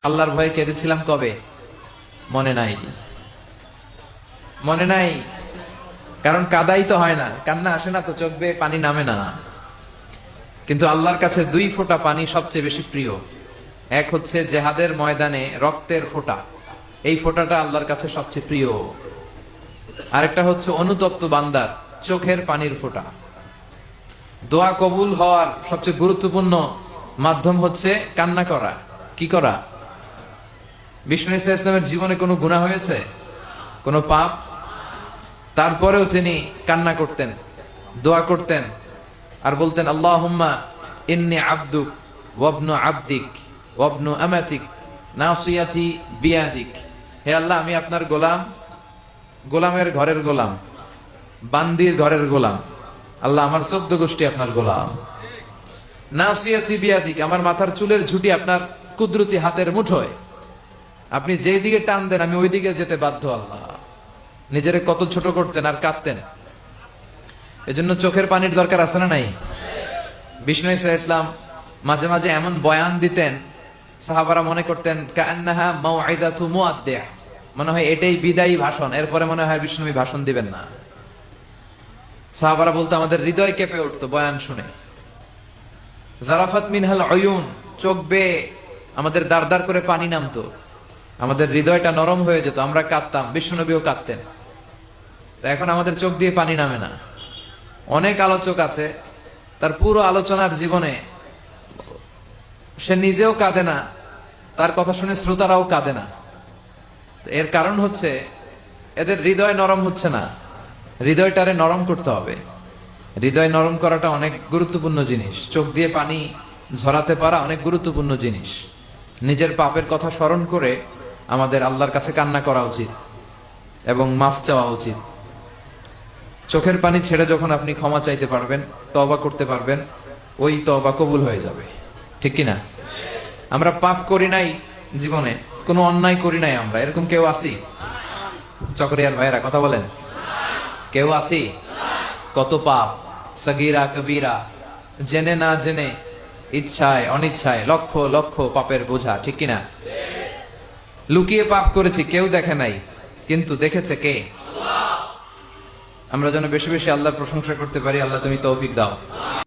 আল্লাহর ভয়ে কেঁদেছিলাম কবে? মনে নাই? মনে নাই কারণ কাদাই তো হয় না, কান্না আসে না, তো চোখ বেয়ে পানি নামে না। কিন্তু আল্লাহর কাছে দুই ফোঁটা পানি সবচেয়ে বেশি প্রিয়। এক হচ্ছে জেহাদের ময়দানে রক্তের ফোঁটা, এই ফোঁটাটা আল্লাহর কাছে সবচেয়ে প্রিয়। আরেকটা হচ্ছে অনুতপ্ত বান্দার চোখের পানির ফোঁটা। দোয়া কবুল হওয়ার সবচেয়ে গুরুত্বপূর্ণ মাধ্যম হচ্ছে কান্না করা। কি করা? বিষ্ণু ইসা ইসলামের জীবনে কোনো গুনাহ হয়েছে? কোনো পাপ? তারপরেও তিনি কান্না করতেন, দোয়া করতেন, আর বলতেন আল্লাহুম্মা ইন্নী আবদুক ওয়াবনু আবদিক ওয়াবনু আমাতিক নাসিয়াতি বিয়াদিক। হে আল্লাহ, আমি আপনার গোলাম, গোলামের ঘরের গোলাম, বান্দির ঘরের গোলাম। আল্লাহ, আমার 14 গোষ্ঠী আপনার গোলাম। নাসিয়াতি বিয়াদিক, আমার মাথার চুলের ঝুঁটি আপনার কুদরতি হাতের মুঠোয়। আপনি যেই দিকে টান দেন আমি ওই দিকে যেতে বাধ্য। আল্লাহ নিজেরে কত ছোট করতেন আর কাঁদতেন। এজন্য চোখের পানির দরকার আছে না নাই? বিষ্ণু ইসা ইসলাম মাঝে মাঝে এমন বয়ান দিতেন, সাহাবারা মনে করতেন কান্নাহা মাউইদাতু মুআদ্দি', মনে হয় এটাই বিদায়ী ভাষণ, এরপরে মনে হয় বিষ্ণুবি ভাষণ দিবেন না। সাহাবারা বলতো আমাদের হৃদয় কেঁপে উঠতো বয়ান শুনে। জারাফাত মিনহাল উয়ুন, চোখ বেয়ে আমাদের দাঁড় দাঁড় করে পানি নামতো, আমাদের হৃদয়টা নরম হয়ে যেত, আমরা কাঁদতাম, বিশ্বনবীও কাঁদতেন। তো এখন আমাদের চোখ দিয়ে পানি নামে না। অনেক আলোচক আছে, তার পুরো আলোচনার জীবনে সে নিজেও কাঁদে না, তার কথা শুনে শ্রোতারাও কাঁদে না। তো এর কারণ হচ্ছে এদের হৃদয় নরম হচ্ছে না। হৃদয়টারে নরম করতে হবে। হৃদয় নরম করাটা অনেক গুরুত্বপূর্ণ জিনিস। চোখ দিয়ে পানি ঝরাতে পারা অনেক গুরুত্বপূর্ণ জিনিস। নিজের পাপের কথা স্মরণ করে আমাদের আল্লাহর কাছে কান্না করা উচিত এবং মাফ চাওয়া উচিত। চোখের পানি ছেড়ে যখন আপনি ক্ষমা চাইতে পারবেন, তওবা করতে পারবেন, ওই তওবা কবুল হয়ে যাবে। ঠিক কিনা? আমরা পাপ করি নাই জীবনে, কোনো অন্যায় করি নাই, আমরা এরকম কেউ আছি? চকরিয়ার ভাইয়েরা কথা বলেন, কেউ আছি? কত পাপ, সগীরা কবিরা, জেনে না জেনে, ইচ্ছায় অনিচ্ছায়, লক্ষ লক্ষ পাপের বোঝা। ঠিক কিনা? লুকিয়ে পাপ করেছি, কেউ দেখে নাই, কিন্তু দেখেছে কে? আমরা যেন বেশি বেশি আল্লাহর প্রশংসা করতে পারি। আল্লাহ তুমি তৌফিক দাও।